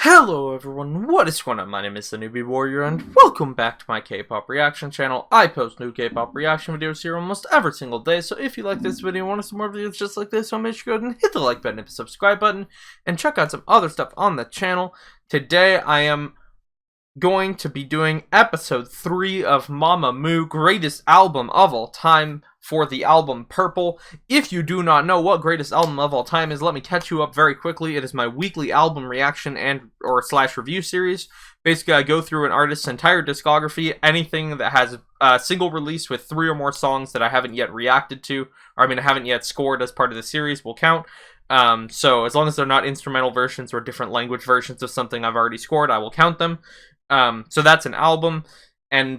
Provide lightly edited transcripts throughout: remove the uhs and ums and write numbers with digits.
Hello everyone, what is going on? My name is the Newbie Warrior and welcome back to my K-pop reaction channel. I post new K-pop reaction videos here almost every single day, so if you like this video and want to see more videos just like this, so make sure you go ahead and hit the like button and the subscribe button and check out some other stuff on the channel. Today I am going to be doing episode 3 of MAMAMOO, greatest album of all time, for the album Purple. If you do not know what greatest album of all time is, let me catch you up very quickly. It is my weekly album reaction and or review series. Basically, I go through an artist's entire discography. Anything that has a single release with 3 or more songs that I haven't yet reacted to, or I haven't yet scored as part of the series, will count. So as long as they're not instrumental versions or different language versions of something I've already scored, I will count them. So that's an album, and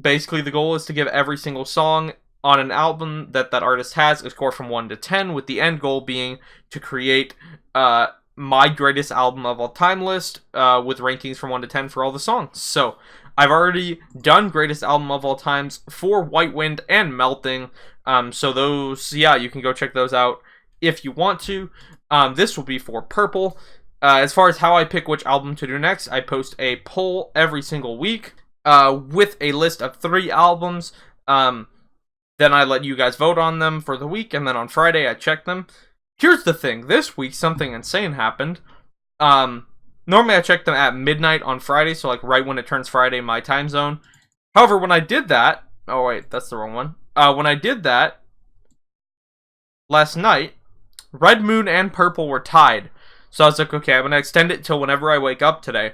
basically the goal is to give every single song on an album that artist has a score from 1 to 10, with the end goal being to create my greatest album of all time list with rankings from 1 to 10 for all the songs. So I've already done greatest album of all times for White Wind and Melting, so those, yeah, you can go check those out if you want to. This will be for Purple. As far as how I pick which album to do next, I post a poll every single week with a list of 3 albums. Then I let you guys vote on them for the week, and then on Friday I check them. Here's the thing, this week something insane happened. Normally I check them at midnight on Friday, so like right when it turns Friday my time zone. However, when I did that, oh wait, that's the wrong one. When I did that last night, Red Moon and Purple were tied. So I was like, okay, I'm going to extend it till whenever I wake up today.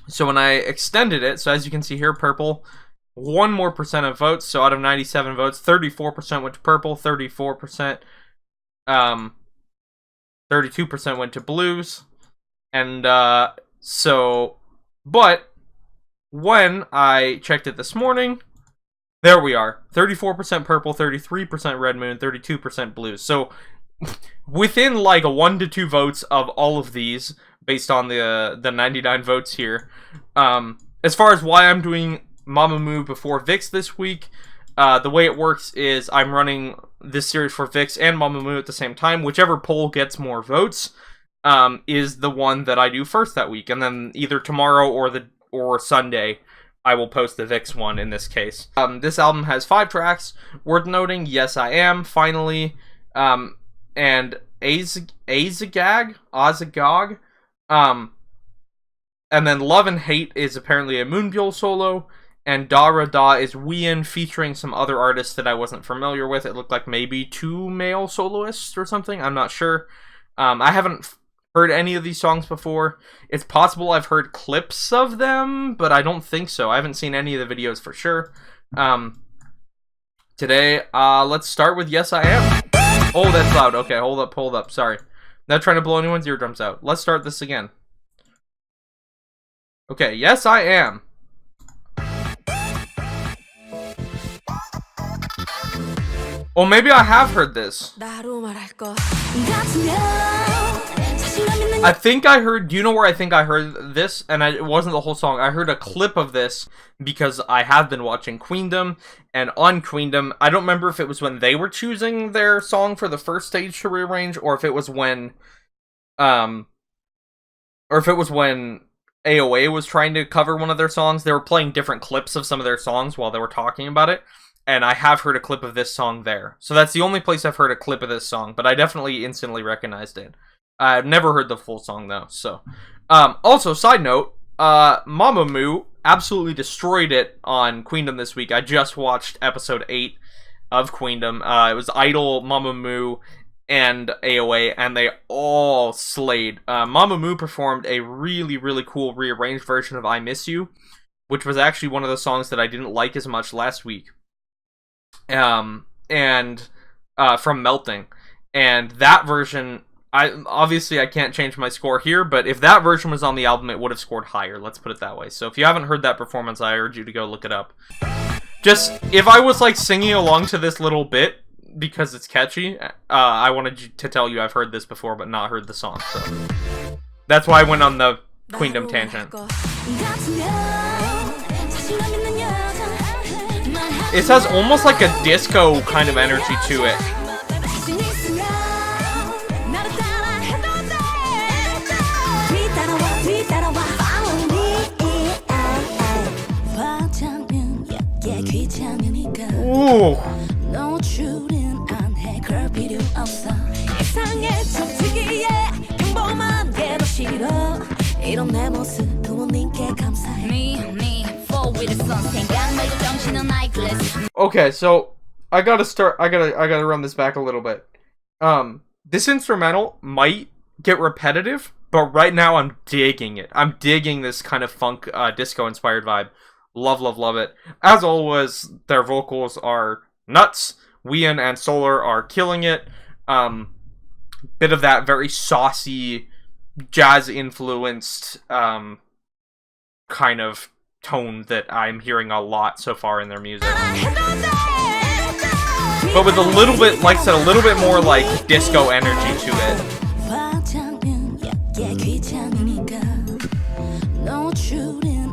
So when I extended it, so as you can see here, Purple, 1% more of votes. So out of 97 votes, 34% went to Purple, 34%, 32% went to Blues. And but when I checked it this morning, there we are. 34% Purple, 33% Red Moon, 32% Blues. So within like 1 to 2 votes of all of these, based on the 99 votes here. As far as why I'm doing MAMAMOO before VIX this week, the way it works is I'm running this series for VIX and MAMAMOO at the same time. Whichever poll gets more votes is the one that I do first that week, and then either tomorrow or Sunday I will post the VIX one in this case. This album has 5 tracks. Worth noting, Yes I Am, Finally, and Asa Gag, and then Love and Hate is apparently a Moonbyul solo, and Da Da is Wien featuring some other artists that I wasn't familiar with. It looked like maybe 2 male soloists or something, I'm not sure. I haven't heard any of these songs before. It's possible I've heard clips of them, but I don't think so. I haven't seen any of the videos for sure. Today, let's start with Yes I Am. Oh, that's loud. Okay, hold up, sorry. Not trying to blow anyone's eardrums out. Let's start this again. Okay, Yes I Am. Oh, maybe I have heard this. I think I heard, do you know where I think I heard this? And it wasn't the whole song. I heard a clip of this because I have been watching Queendom, and on Queendom, I don't remember if it was when they were choosing their song for the first stage to rearrange, or if it was when AOA was trying to cover one of their songs. They were playing different clips of some of their songs while they were talking about it, and I have heard a clip of this song there. So that's the only place I've heard a clip of this song, but I definitely instantly recognized it. I've never heard the full song though, so. Also, side note, MAMAMOO absolutely destroyed it on Queendom this week. I just watched episode 8 of Queendom. It was Idol, MAMAMOO, and AOA, and they all slayed. MAMAMOO performed a really, really cool rearranged version of I Miss You, which was actually one of the songs that I didn't like as much last week. From Melting. And that version, obviously I can't change my score here, but if that version was on the album, it would have scored higher, let's put it that way. So if you haven't heard that performance, I urge you to go look it up. Just, if I was like singing along to this little bit, because it's catchy, I wanted to tell you I've heard this before, but not heard the song, so. That's why I went on the Queendom tangent. It has almost like a disco kind of energy to it. Ooh. Okay, so I gotta run this back a little bit. This instrumental might get repetitive, but right now I'm digging it. I'm digging this kind of funk, disco-inspired vibe. Love, love, love it. As always, their vocals are nuts. Wheein and Solar are killing it. Bit of that very saucy, jazz-influenced, kind of tone that I'm hearing a lot so far in their music. But with a little bit, like I said, a little bit more like disco energy to it.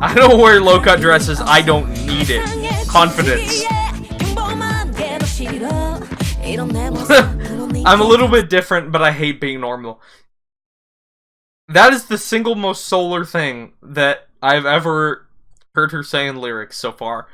I don't wear low-cut dresses, I don't need it. Confidence. I'm a little bit different, but I hate being normal. That is the single most Solar thing that I've ever heard her say in lyrics so far.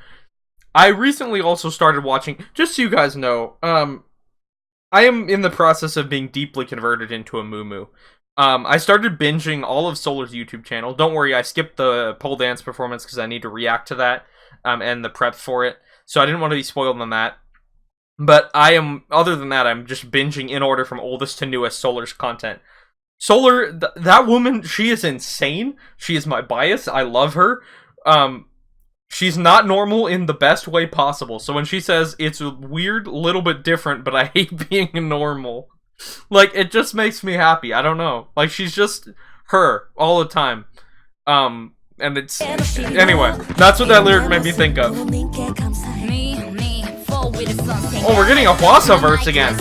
I recently also started watching, just so you guys know, I am in the process of being deeply converted into a MAMAMOO. I started binging all of Solar's YouTube channel. Don't worry, I skipped the pole dance performance because I need to react to that, and the prep for it. So I didn't want to be spoiled on that. But other than that, I'm just binging in order from oldest to newest Solar's content. Solar, that woman, she is insane. She is my bias. I love her. She's not normal in the best way possible. So when she says it's a weird, little bit different, but I hate being normal, like, it just makes me happy. I don't know. Like, she's just her all the time. And it's... Anyway, that's what that lyric made me think of. Oh, we're getting a Hwasa verse again.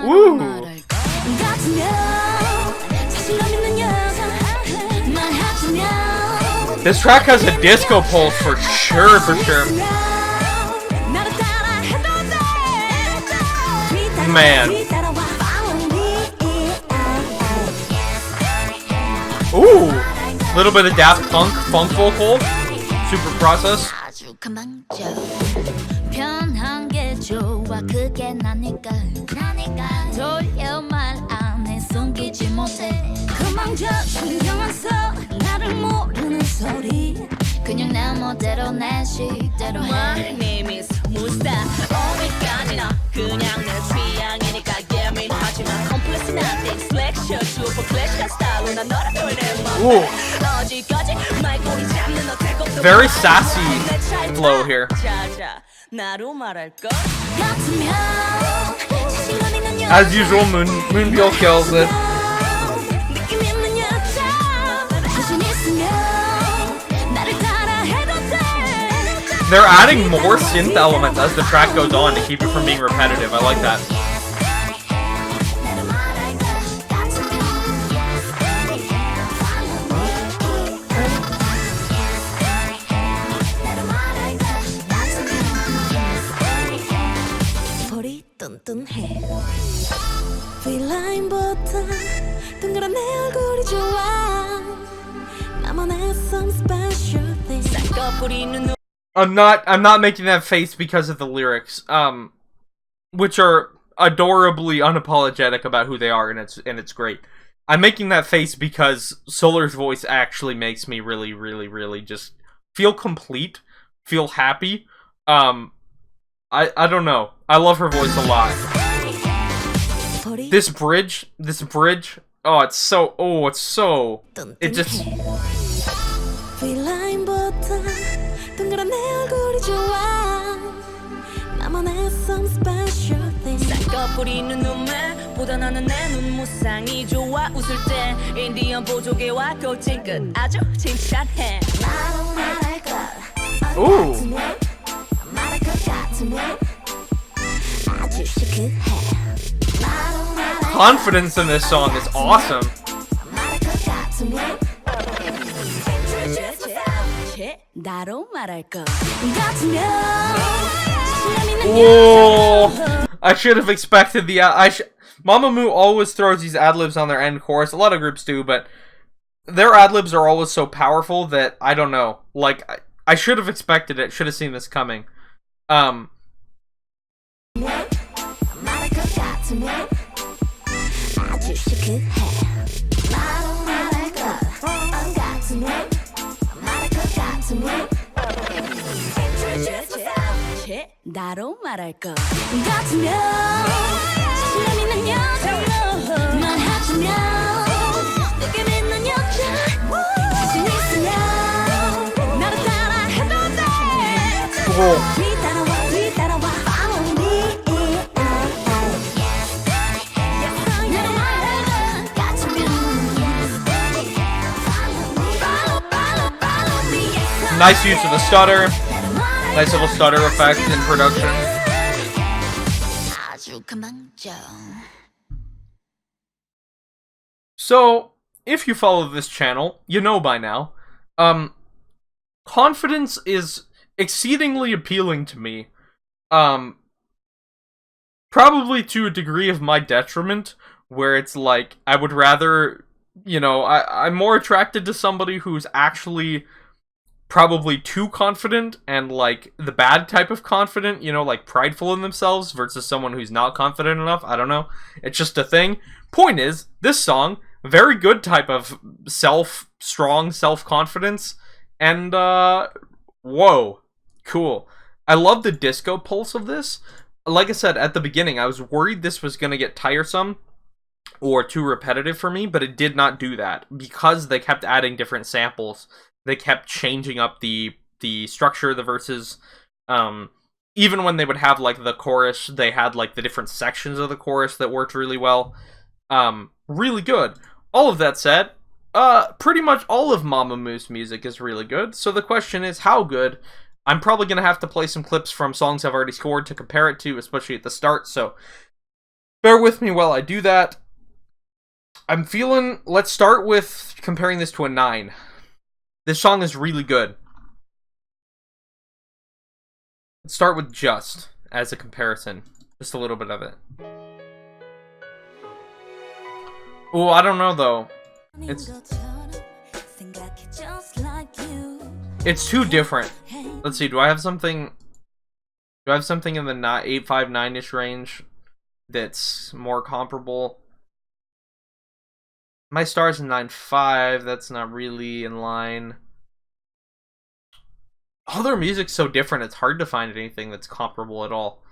Woo. This track has a disco pulse for sure, Man. Ooh. Little bit of Daft Punk funk vocal. Super process. Ooh. Very sassy flow here. As usual, Moonbyul kills it. They're adding more synth elements as the track goes on to keep it from being repetitive. I like that. I'm not making that face because of the lyrics, which are adorably unapologetic about who they are, and it's great. I'm making that face because Solar's voice actually makes me really, really, really just feel complete, feel happy. I don't know. I love her voice a lot. This bridge, oh, it's so, it just... Ooh. Confidence in this song is awesome. Whoa. I should have expected the Mamamoo always throws these ad-libs on their end chorus. A lot of groups do, but their ad-libs are always so powerful that I don't know. Like I should have expected it. Should have seen this coming. 나로 말할 것 같으면 자신감 있는 여자로 말하자면 내게 믿는 여자 자신 있으면 나를 따라해도 돼 뒤따라와 follow me 나로 말할 것 같으면 follow me Nice use of the stutter. Nice little stutter effect in production. So, if you follow this channel, you know by now, confidence is exceedingly appealing to me. Probably to a degree of my detriment, where it's like, I would rather, you know, I'm more attracted to somebody who's actually probably too confident and like the bad type of confident, you know, like prideful in themselves versus someone who's not confident enough. I don't know. It's just a thing. Point is, this song, very good type of strong self-confidence, and whoa, cool. I love the disco pulse of this. Like I said at the beginning, I was worried this was gonna get tiresome or too repetitive for me, but it did not do that because they kept adding different samples. They kept changing up the structure of the verses. Even when they would have like the chorus, they had like the different sections of the chorus that worked really well. Really good. All of that said, pretty much all of Mamamoo's music is really good. So the question is, how good? I'm probably going to have to play some clips from songs I've already scored to compare it to, especially at the start. So bear with me while I do that. I'm feeling... Let's start with comparing this to a 9. This song is really good. Let's start with Just as a comparison. Just a little bit of it. Oh, I don't know though. It's too different. Let's see, do I have something in the 859-ish range that's more comparable? My star's in 9.5, that's not really in line. All their music's so different, it's hard to find anything that's comparable at all.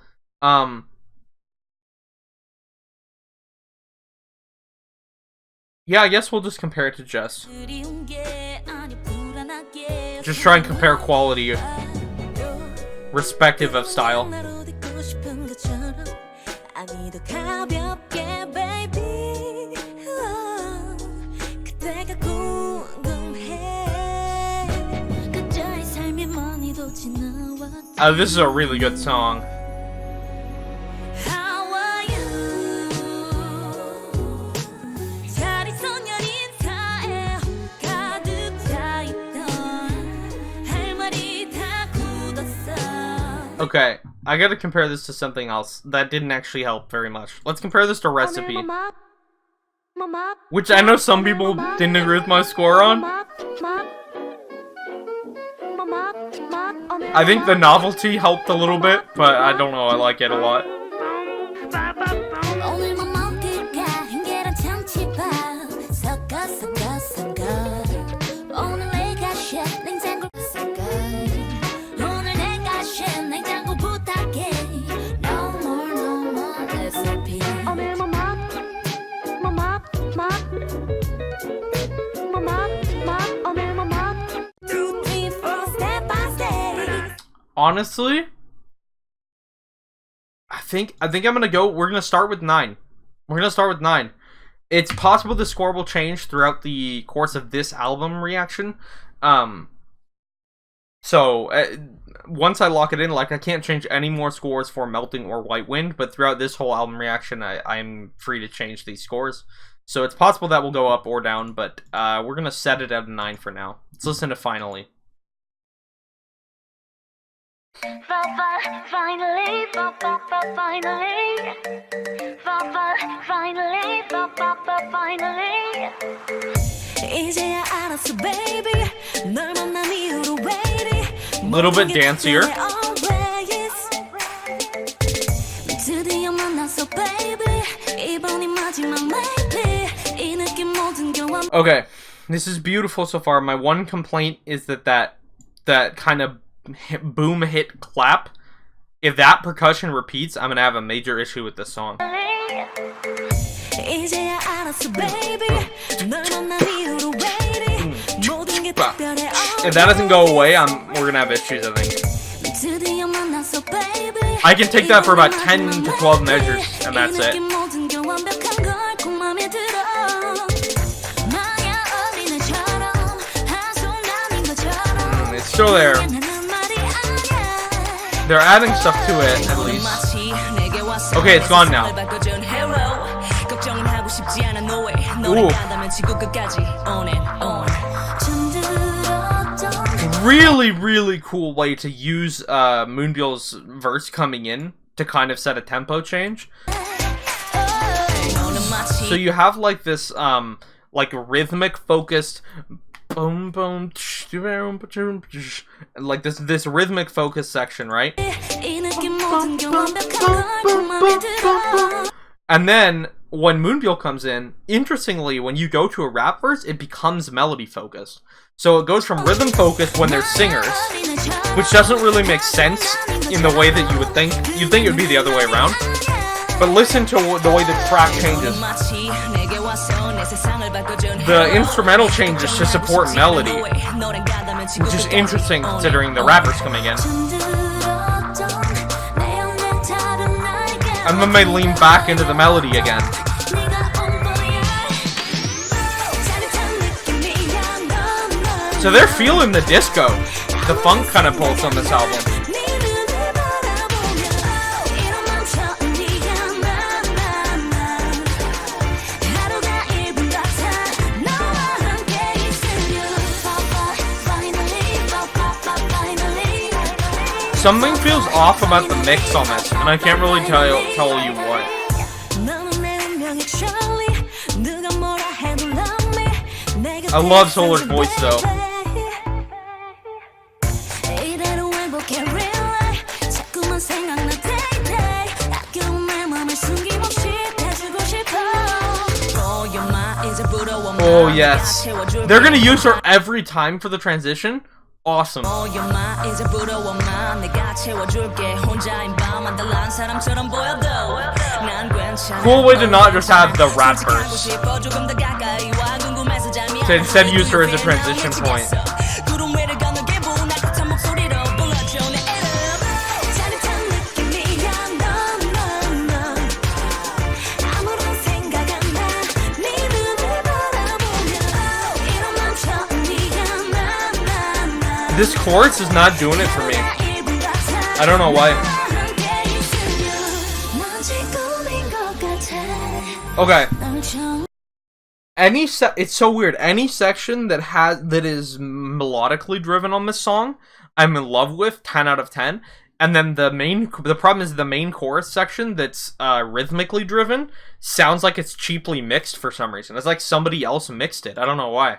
Yeah, I guess we'll just compare it to Just. Just try and compare quality, respective of style. This is a really good song. Okay, I gotta compare this to something else that didn't actually help very much. Let's compare this to Recipe, which I know some people didn't agree with my score on. I think the novelty helped a little bit, but I don't know, I like it a lot. Honestly, I think I'm gonna go. We're gonna start with 9. We're gonna start with 9. It's possible the score will change throughout the course of this album reaction. So once I lock it in, like I can't change any more scores for Melting or White Wind, but throughout this whole album reaction, I'm free to change these scores. So it's possible that will go up or down, but we're gonna set it at a 9 for now. Let's listen to Finally. Finally, finally. 이제야 알았어, baby. 널 만난 이후로 왜 이리 A little bit dancier. 드디어 만났어, baby. 이번이 마지막 maybe. 이 느낌 모든 게 완. Okay, this is beautiful so far. My one complaint is that kind of boom hit clap. If that percussion repeats, I'm gonna have a major issue with this song. 이제야 알았어, baby. 널 만난 이후로 왜 이리 모든 게 특별해. If that doesn't go away, we're gonna have issues, I think. 드디어 만났어, baby. I can take that for about 10 to 12 measures, and that's it. It's still there. They're adding stuff to it, at least. Okay, it's gone now. Ooh. Really, really cool way to use Moonbyul's verse coming in to kind of set a tempo change. So you have like this like rhythmic focused boom boom like this rhythmic focus section, right? And then when Moonbyul comes in, interestingly, when you go to a rap verse, it becomes melody focused. So it goes from rhythm focused when there's singers, which doesn't really make sense in the way that you would think. You'd think it would be the other way around. But listen to the way the track changes. The instrumental changes to support melody, which is interesting considering the rappers coming in. And then they lean back into the melody again. So they're feeling the disco, the funk kind of pulse on this album. Something feels off about the mix on this, and I can't really tell you what. I love Solar's voice though. Oh yes. They're gonna use her every time for the transition. Awesome. Cool way to not just have the rap verse. To instead use her as a transition point. This chorus is not doing it for me. I don't know why. Okay. It's so weird. Any section that is melodically driven on this song, I'm in love with. 10 out of 10. And then the problem is the main chorus section that's rhythmically driven sounds like it's cheaply mixed for some reason. It's like somebody else mixed it. I don't know why.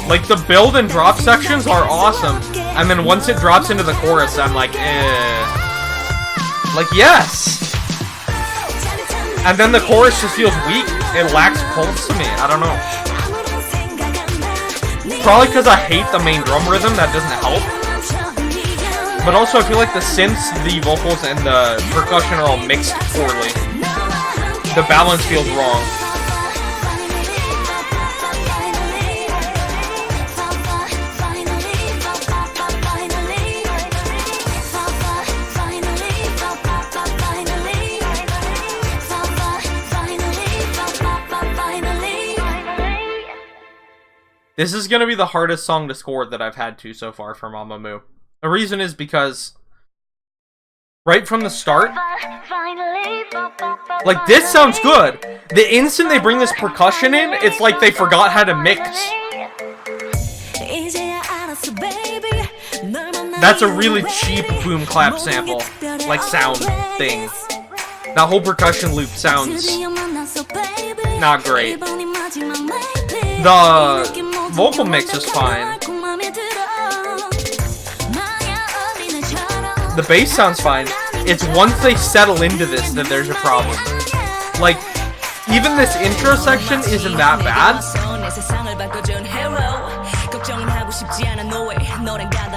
Like the build and drop sections are awesome, and then once it drops into the chorus, I'm like, like yes. And then the chorus just feels weak. It lacks pulse to me. I don't know. Probably because I hate the main drum rhythm. That doesn't help. But also, I feel like the synths, the vocals, and the percussion are all mixed poorly. The balance feels wrong. This is going to be the hardest song to score that I've had to so far for Mamamoo. The reason is because right from the start. Like, this sounds good. The instant they bring this percussion in, it's like they forgot how to mix. That's a really cheap boom clap sample, like sound thing. That whole percussion loop sounds not great. The vocal mix is fine. The bass sounds fine. It's once they settle into this that there's a problem. Like, even this intro section isn't that bad.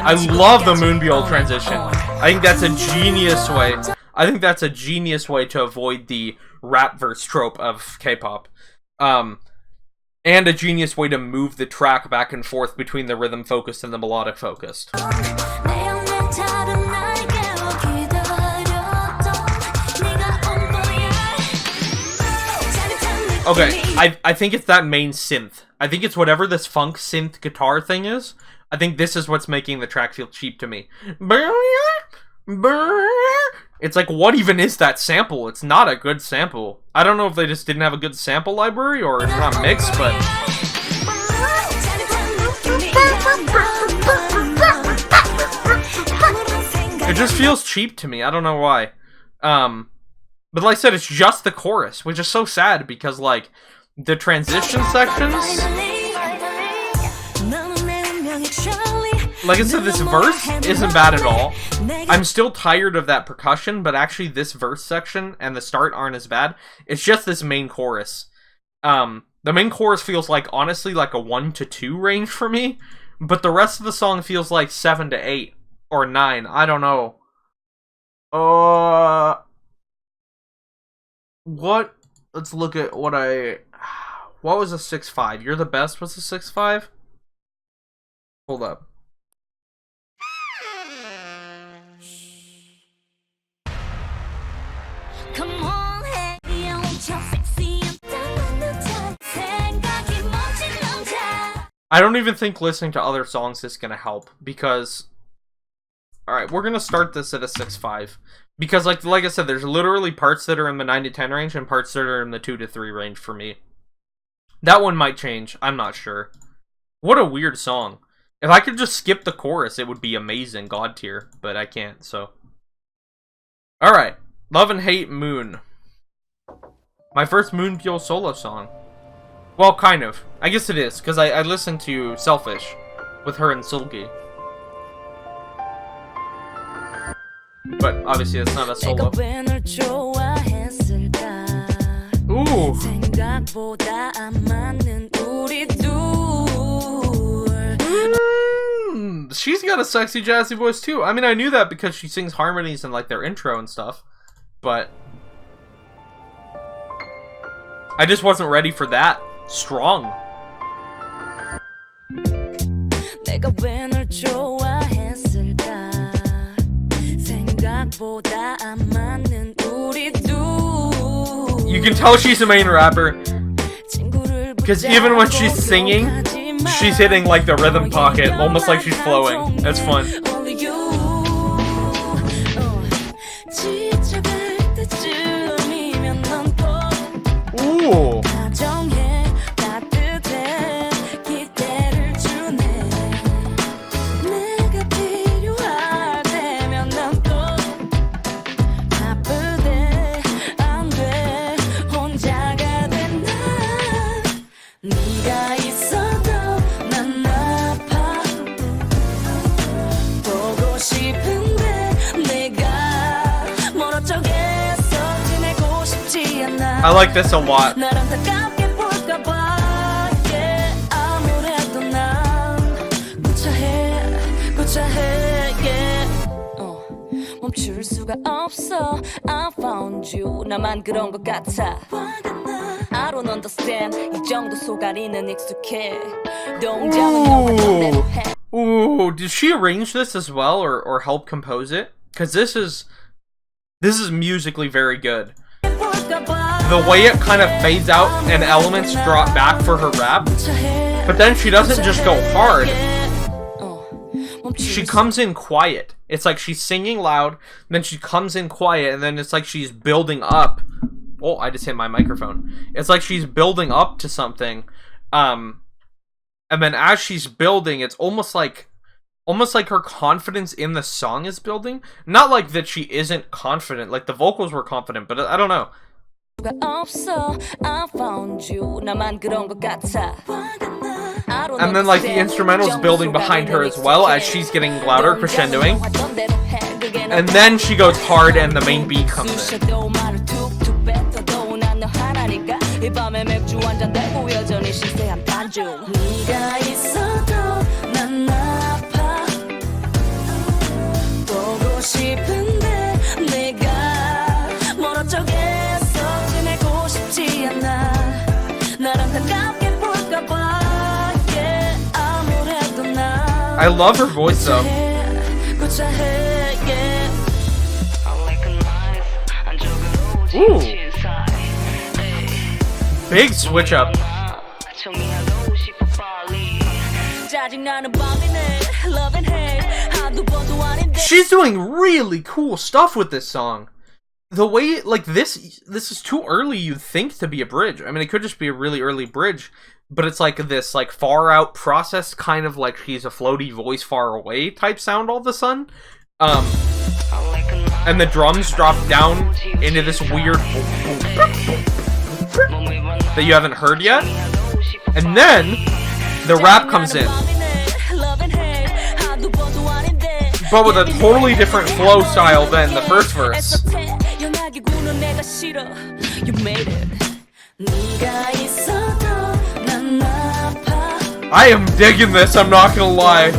I love the Moonbyul transition. I think that's a genius way. I think that's a genius way to avoid the rap verse trope of K-pop. And a genius way to move the track back and forth between the rhythm focused and the melodic focused. Okay, I think it's that main synth. I think it's whatever this funk synth guitar thing is. I think this is what's making the track feel cheap to me. It's like, what even is that sample? It's not a good sample. I don't know if they just didn't have a good sample library or it's not mixed, but... It just feels cheap to me. I don't know why. But like I said, it's just the chorus, which is so sad because, like, the transition sections... Like I said, this verse isn't bad at all. I'm still tired of that percussion, but actually this verse section and the start aren't as bad. It's just this main chorus. The main chorus feels like, honestly, like a 1 to 2 range for me, but the rest of the song feels like 7 to 8 or 9. I don't know. What? Let's look at what what was a 6.5? You're the Best was a 6.5? Hold up. I don't even think listening to other songs is gonna help because... Alright, we're gonna start this at a 6.5. Because like I said, there's literally parts that are in the 9 to 10 range and parts that are in the 2 to 3 range for me. That one might change, I'm not sure. What a weird song. If I could just skip the chorus, it would be amazing, God tier, but I can't, so... Alright, Love and Hate Moon. My first Moonbyul solo song. Well, kind of. I guess it is, because I listened to Selfish with her and Sulgi. But obviously it's not a solo. Ooh. She's got a sexy jazzy voice too. I mean, I knew that because she sings harmonies in like their intro and stuff, but I just wasn't ready for that strong. You can tell she's a main rapper because even when she's singing, she's hitting like the rhythm pocket, almost like she's flowing. That's fun. Ooh. I like this a lot. I found you. 나만 그런 것 같아. I don't understand. 이 정도 속앓이는 익숙해. Ooh, did she arrange this as well, or help compose it? Because this is musically very good. The way it kind of fades out and elements drop back for her rap, but then she doesn't just go hard. she comes in quiet. It's like she's singing loud, then she comes in quiet, and then it's like she's building up. Oh, I just hit my microphone. It's like she's building up to something. And then as she's building, it's almost like her confidence in the song is building. Not like that she isn't confident. Like the vocals were confident, but I don't know. And then like the instrumental's building behind her as well as she's getting louder, crescendoing. And then she goes hard and the main beat comes in. I love her voice though. Ooh. Big switch up. She's doing really cool stuff with this song. The way, like, this is too early, you'd think, to be a bridge. I mean, it could just be a really early bridge, but it's like this, like, far out processed, kind of like she's a floaty voice far away type sound all of a sudden. And the drums drop down into this weird that you haven't heard yet. And then the rap comes in, but with a totally different flow style than the first verse. I am digging this, I'm not gonna lie.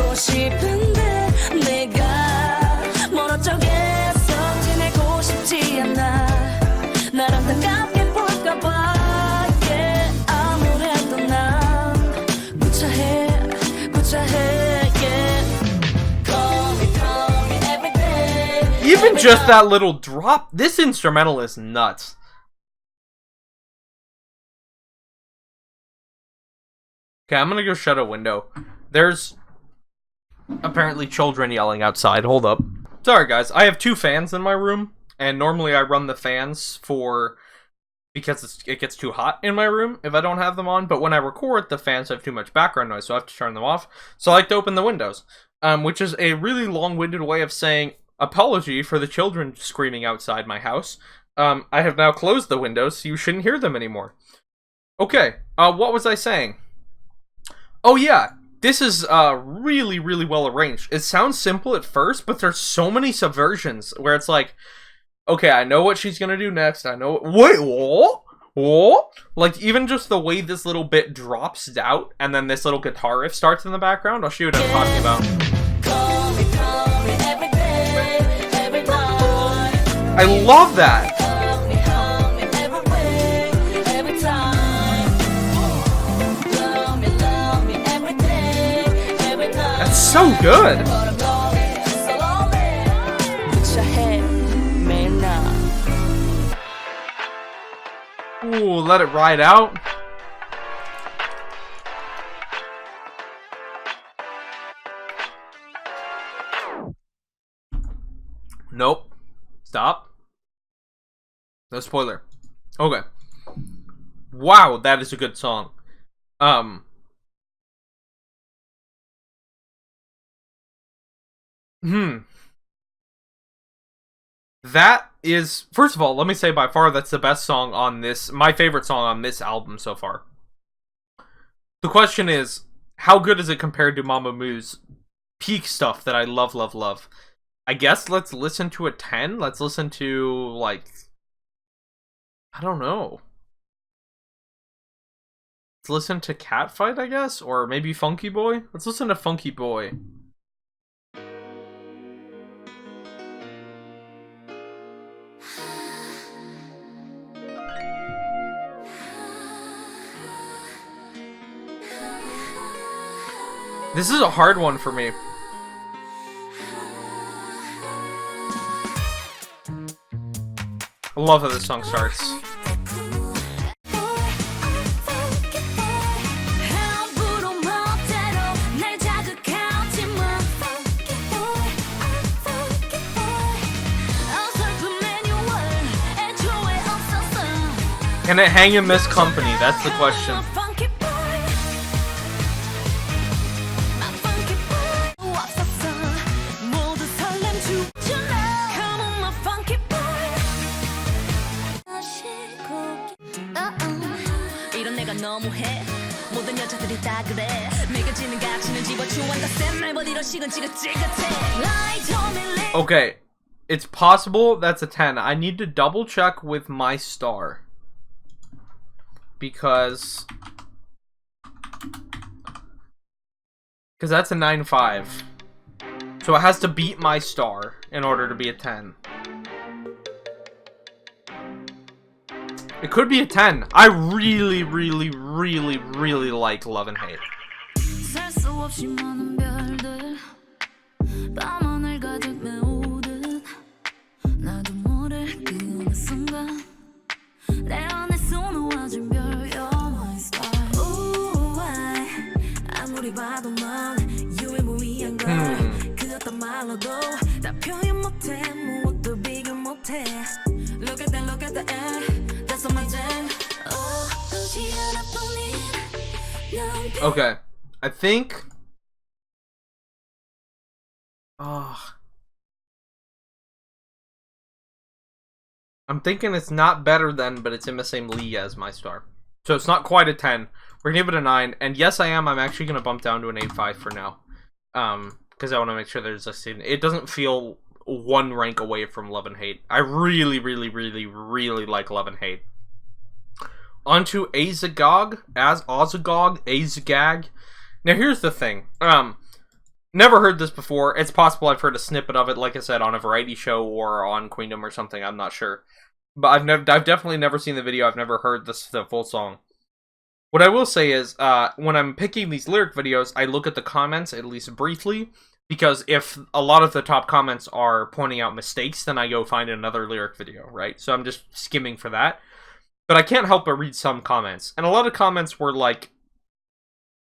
Even just that little drop, this instrumental is nuts. Okay, I'm gonna go shut a window. There's apparently children yelling outside. Hold up. Sorry guys, I have 2 fans in my room, and normally I run the fans because it gets too hot in my room if I don't have them on, but when I record, the fans have too much background noise, so I have to turn them off. So I like to open the windows, which is a really long-winded way of saying apology for the children screaming outside my house. I have now closed the windows, so you shouldn't hear them anymore. Okay, what was I saying? Oh yeah, this is really, really well arranged. It sounds simple at first, but there's so many subversions where it's like, okay, I know what she's gonna do next. I know. Wait, what? What? Like, even just the way this little bit drops out, and then this little guitar riff starts in the background. I'll show you what I'm talking about. I love that. That's so good. Ooh, let it ride out. Nope. Stop. No spoiler. Okay. Wow, that is a good song. That is, first of all, let me say by far that's the best song on this, my favorite song on this album so far. The question is, how good is it compared to Mamamoo's peak stuff that I love, love, love? I guess let's listen to a 10. Let's listen to, like, I don't know. Let's listen to Catfight, I guess? Or maybe Funky Boy? Let's listen to Funky Boy. This is a hard one for me. I love how this song starts. Can it hang in this company? That's the question. Okay, it's possible that's a 10. I need to double check with my star. Because that's a 9.5. So it has to beat my star in order to be a 10. It could be a 10. I really, really, really, really like Love and Hate. Okay, I think. I'm thinking it's not better than, but it's in the same league as my star. So it's not quite a 10. We're gonna give it a 9. And yes, I am. I'm actually gonna bump down to an 8.5 for now. Because I want to make sure there's a scene. It doesn't feel one rank away from Love and Hate. I really, really, really, really like Love and Hate. On to Asa Gag. Asa Gag. Now here's the thing. Never heard this before. It's possible I've heard a snippet of it, like I said, on a variety show or on Queendom or something. I'm not sure. But I've definitely never seen the video. I've never heard the full song. What I will say is, when I'm picking these lyric videos, I look at the comments, at least briefly, because if a lot of the top comments are pointing out mistakes, then I go find another lyric video, right? So I'm just skimming for that. But I can't help but read some comments. And a lot of comments were like,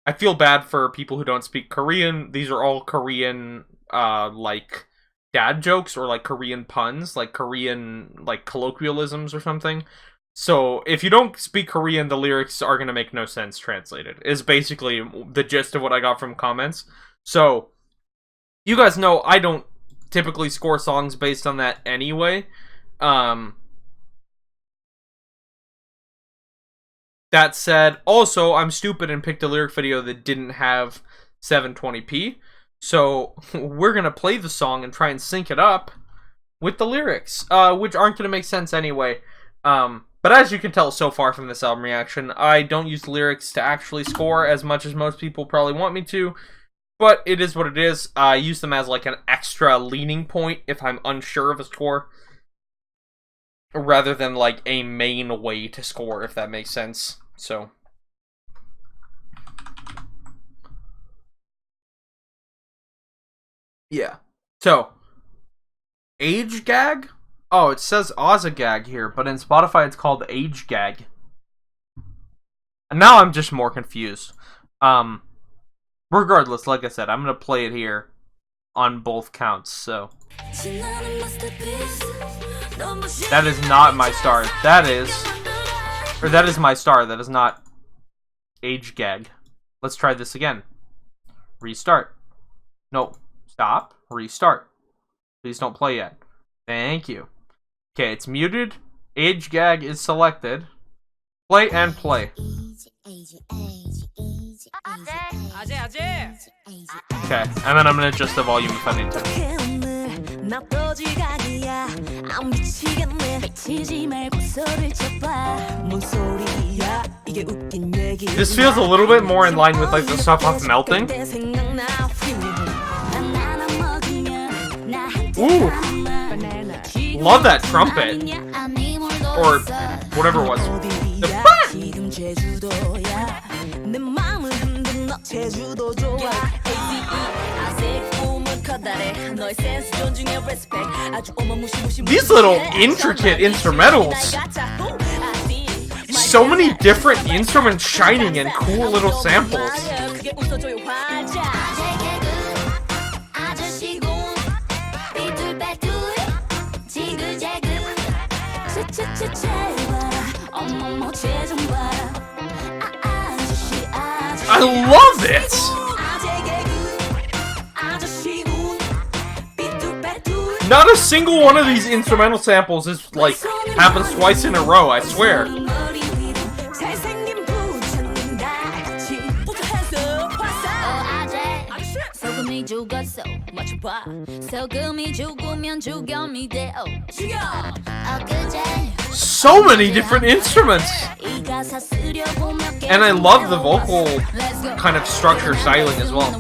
I feel bad for people who don't speak Korean. These are all Korean, like, dad jokes or, like, Korean puns, like Korean, like, colloquialisms or something. So, if you don't speak Korean, the lyrics are going to make no sense translated, is basically the gist of what I got from comments. So, you guys know I don't typically score songs based on that anyway. That said, also, I'm stupid and picked a lyric video that didn't have 720p. So, we're going to play the song and try and sync it up with the lyrics, which aren't going to make sense anyway. But as you can tell so far from this album reaction, I don't use lyrics to actually score as much as most people probably want me to. But it is what it is. I use them as like an extra leaning point if I'm unsure of a score. Rather than like a main way to score, if that makes sense. So. Yeah. So. Age Gag? Oh, it says Asa Gag here, but in Spotify it's called Age Gag. And now I'm just more confused. Regardless, like I said, I'm gonna play it here on both counts, so. That is not my star. That is my star. That is not Age Gag. Let's try this again. Restart. No. Stop. Restart. Please don't play yet. Thank you. Okay, it's muted. Age Gag is selected. Play and play. Okay, and then I'm gonna adjust the volume if I need to. This feels a little bit more in line with like the stuff off Melting. Ooh! Love that trumpet. Or whatever it was. These little intricate instrumentals. So many different instruments shining and cool little samples. I love it! Not a single one of these instrumental samples is like happens twice in a row, I swear. So many different instruments! And I love the vocal kind of structure styling as well.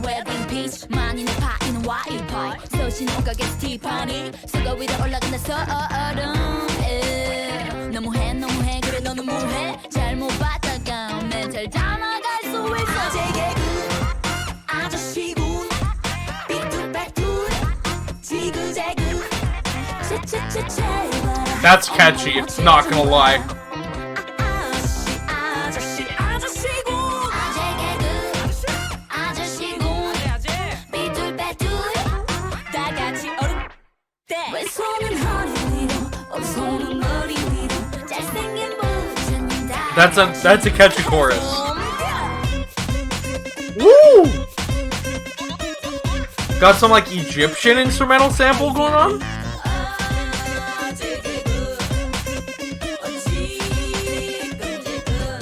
That's catchy, not gonna lie. That's a catchy chorus. Woo! Got some like Egyptian instrumental sample going on.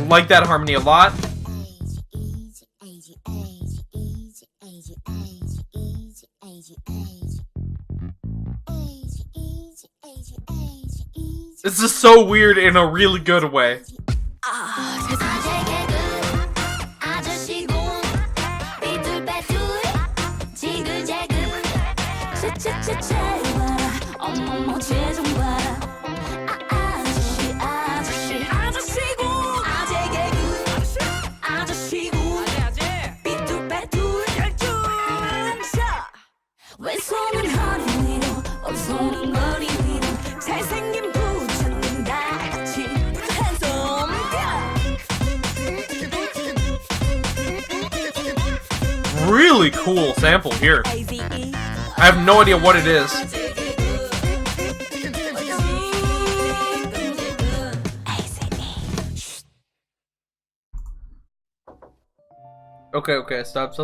Like that harmony a lot. This is so weird in a really good way. Really cool sample here. I have no idea what it is. Okay, stop.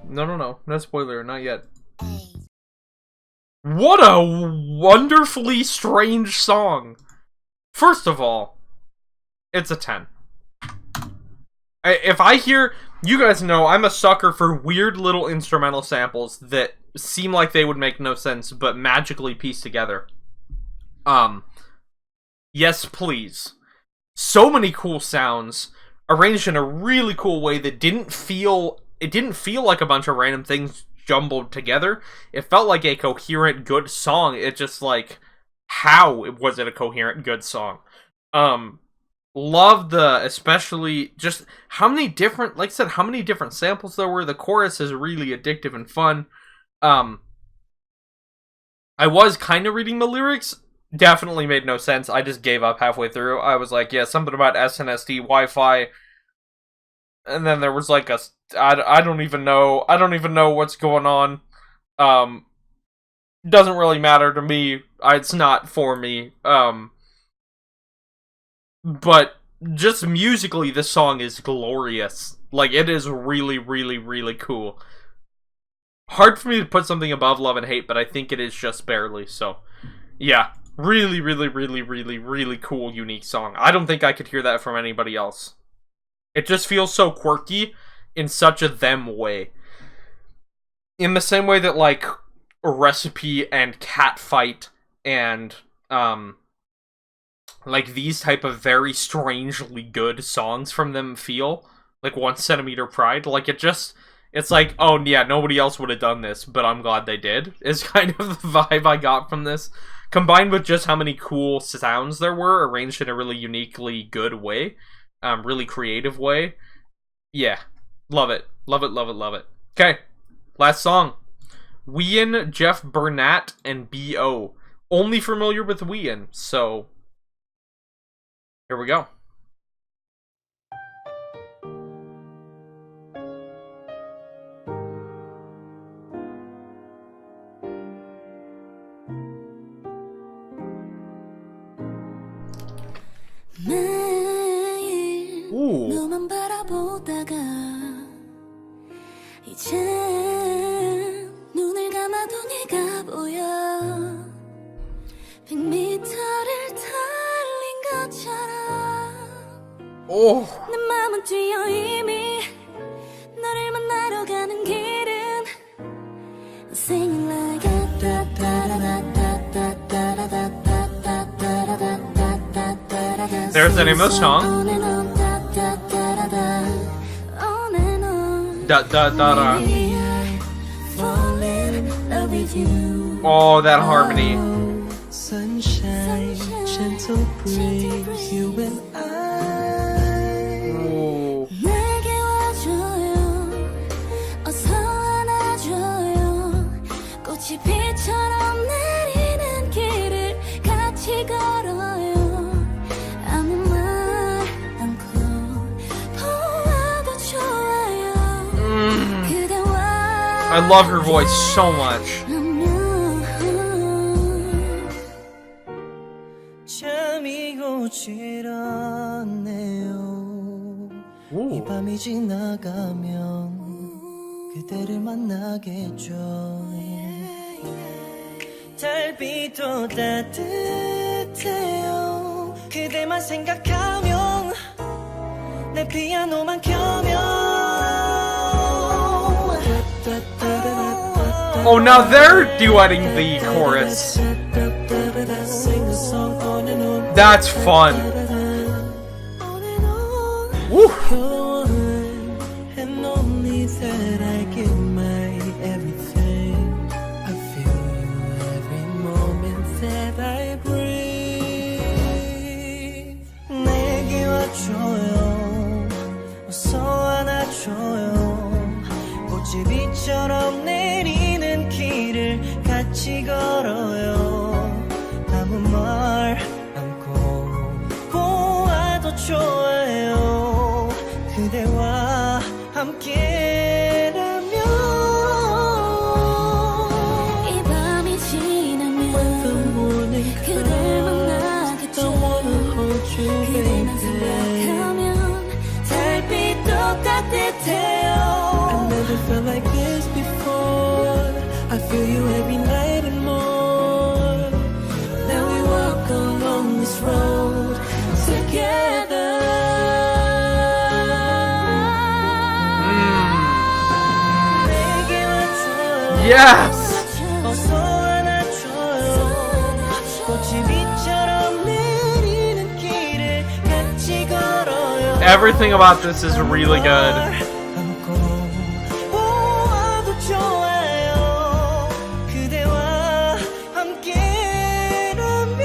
No spoiler, not yet. What a wonderfully strange song. First of all, it's a 10. If I hear... You guys know I'm a sucker for weird little instrumental samples that seem like they would make no sense, but magically piece together. Yes, please. So many cool sounds, arranged in a really cool way that didn't feel like a bunch of random things jumbled together. It felt like a coherent, good song. It just like, how was it a coherent, good song? Love especially just how many different, like I said, how many different samples there were. The chorus is really addictive and fun. I was kind of reading the lyrics. Definitely made no sense. I just gave up halfway through. I was like, yeah, something about SNSD Wi-Fi. And then there was like I don't even know what's going on. Doesn't really matter to me. It's not for me. But just musically, this song is glorious. Like, it is really, really, really cool. Hard for me to put something above Love and Hate, but I think it is just barely. So, yeah. Really, really, really, really, really cool, unique song. I don't think I could hear that from anybody else. It just feels so quirky in such a them way. In the same way that, like, Recipe and Catfight and, like, these type of very strangely good songs from them feel. Like, 1 Centimeter Pride. Like, it's like, oh, yeah, nobody else would have done this, but I'm glad they did. Is kind of the vibe I got from this. Combined with just how many cool sounds there were, arranged in a really uniquely good way. Really creative way. Yeah. Love it. Love it, love it, love it. Okay. Last song. Wheein, Jeff Burnett, and B.O. Only familiar with Wheein, so... Here we go. 너만 바라보다가 이제 눈을 감아도 네가 보여 100m를 달린 것처럼 오. 내 맘은 뛰어 이미 너를 만나러 가는 길은 Singing like a There's the name of the song. Da da da da. Oh, that harmony. Sunshine, gentle breeze, you and I. Ooh. 내게 와줘요 어서 안아줘요 꽃이 비처럼 내리는 길을 같이 걸어요 아무 말 않고 보아도 좋아요 그대와 I love her voice so much. 잠이 오질 않네요. 이 밤이 지나가면 그대를 만나겠죠. 달빛도 따뜻해요. 그대만 생각하면 내 피아노만 켜면 Oh, now they're duetting the chorus. That's fun. Woo. And only that I give my everything. I feel you every moment that I breathe. 내게 와줘요. 어서 안아줘요. 꽃이 비처럼 내리는 길을 같이 걸어요. 아무 말 않고 보아도 좋아요. 그대와 함께라면 이 밤이 지나면 그댈 만나겠죠 그대만 생각하면 달빛도 따뜻해요 I never felt like this before. I feel you every night and more. Now we walk along this road together. 내게 와줘요. Yes. 어서 안아줘요. 꽃이 비처럼 내리는 길을 같이 걸어요. Everything about this is really good. 안고 보아도 좋아요. 그대와 함께라면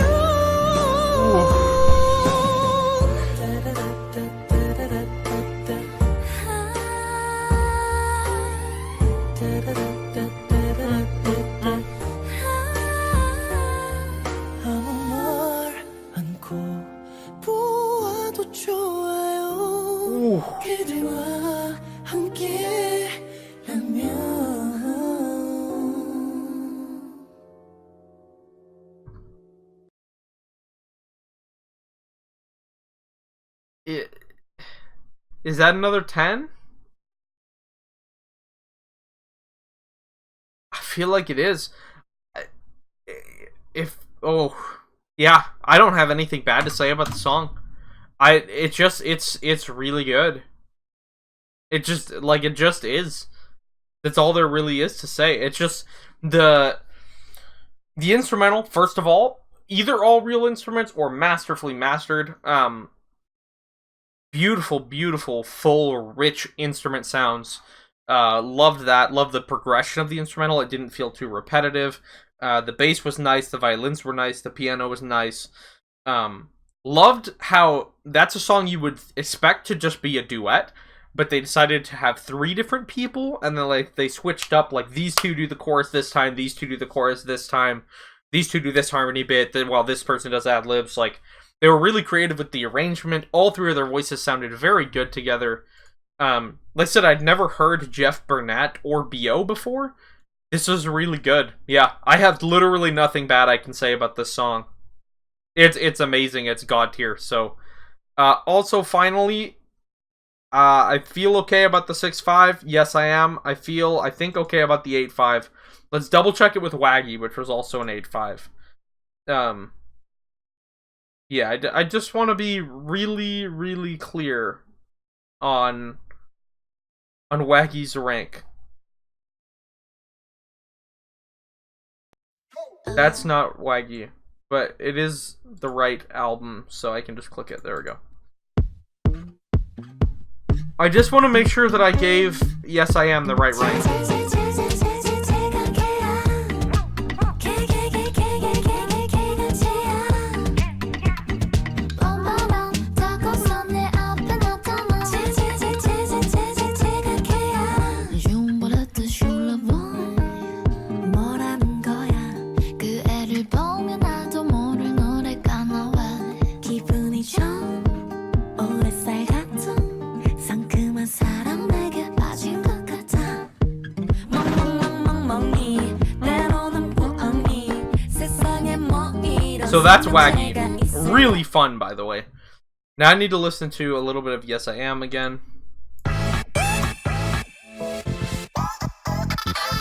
아무 말 않고 보아도 좋아요. 그대와 함께라면 Is that another 10? I feel like it is. Yeah, I don't have anything bad to say about the song. It's really good. It just is. That's all there really is to say. It's just the instrumental, first of all, either all real instruments or masterfully mastered. Beautiful, beautiful, full, rich instrument sounds. Loved that. Loved the progression of the instrumental. It didn't feel too repetitive. The bass was nice. The violins were nice. The piano was nice. Loved how that's a song you would expect to just be a duet, but they decided to have 3 different people, and then they switched up. Like, these two do the chorus this time. These two do the chorus this time. These two do this harmony bit. Then while this person does ad libs, like. They were really creative with the arrangement. All 3 of their voices sounded very good together. Like I said, I'd never heard Jeff Burnett or B.O. before. This was really good. Yeah, I have literally nothing bad I can say about this song. It's amazing. It's god tier. So, also, finally, I feel okay about the 6.5. Yes, I am. I think okay about the 8.5. Let's double check it with Waggy, which was also an 8.5. Yeah, I just want to be really, really clear on Waggy's rank. That's not Waggy, but it is the right album, so I can just click it. There we go. I just want to make sure that I gave Yes I Am the right rank. So that's Waggy. Really fun, by the way. Now I need to listen to a little bit of Yes I Am again.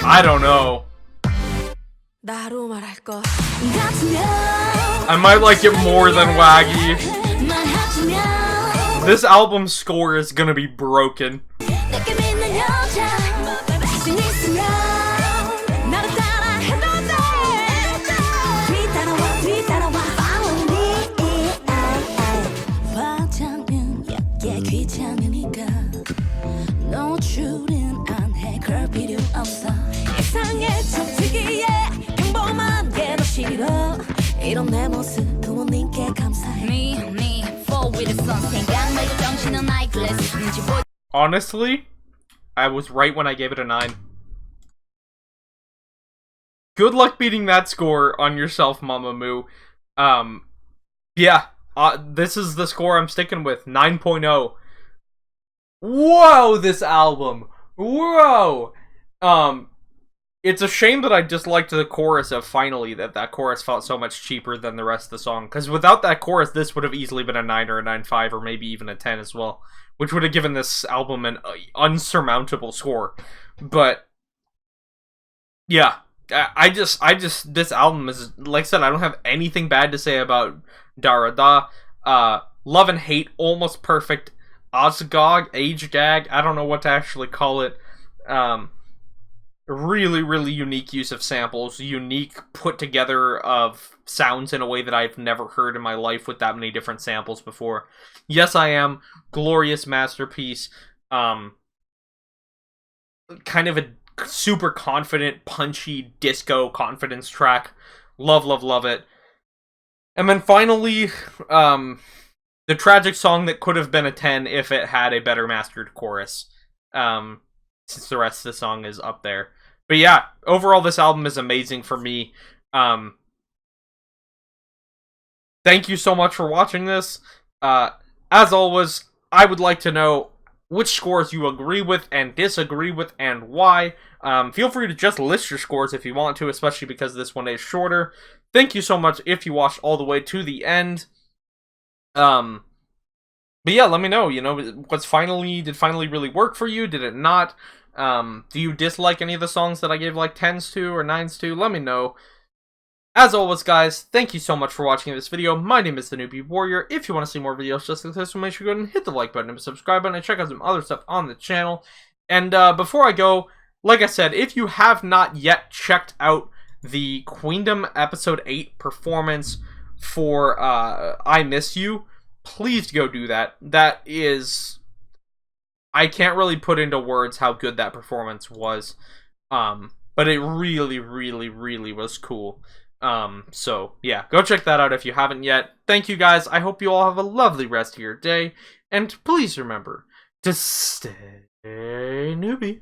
I don't know. I might like it more than Waggy. This album's score is gonna be broken. Honestly, I was right when I gave it a 9. Good luck beating that score on yourself, Mamamoo. Yeah, this is the score I'm sticking with, 9.0. Whoa, this album. Whoa. It's a shame that I disliked the chorus of Finally, that chorus felt so much cheaper than the rest of the song. Because without that chorus, this would have easily been a 9 or a 9.5 or maybe even a 10 as well. Which would have given this album an unsurmountable score. But, yeah. This album is, like I said, I don't have anything bad to say about Dara Da. Love and Hate, almost perfect. Asa Gag, I don't know what to actually call it. Really, really unique use of samples, unique put together of sounds in a way that I've never heard in my life with that many different samples before. Yes, I Am, glorious masterpiece. Kind of a super confident, punchy disco confidence track. Love, love, love it. And then finally, the tragic song that could have been a 10 if it had a better mastered chorus. Since the rest of the song is up there. But yeah, overall this album is amazing for me. Thank you so much for watching this. As always, I would like to know which scores you agree with and disagree with and why. Feel free to just list your scores if you want to, especially because this one is shorter. Thank you so much if you watched all the way to the end. But yeah, let me know, did Finally really work for you? Did it not? Do you dislike any of the songs that I gave like 10s to or 9s to? Let me know. As always, guys, thank you so much for watching this video. My name is the Newbie Warrior. If you want to see more videos just like this, make sure you go ahead and hit the like button and subscribe button and check out some other stuff on the channel. And before I go, like I said, if you have not yet checked out the Queendom Episode 8 performance for I Miss You, please go do that. That is... I can't really put into words how good that performance was. But it really, really, really was cool. So, yeah, go check that out if you haven't yet. Thank you, guys. I hope you all have a lovely rest of your day. And please remember to stay newbie.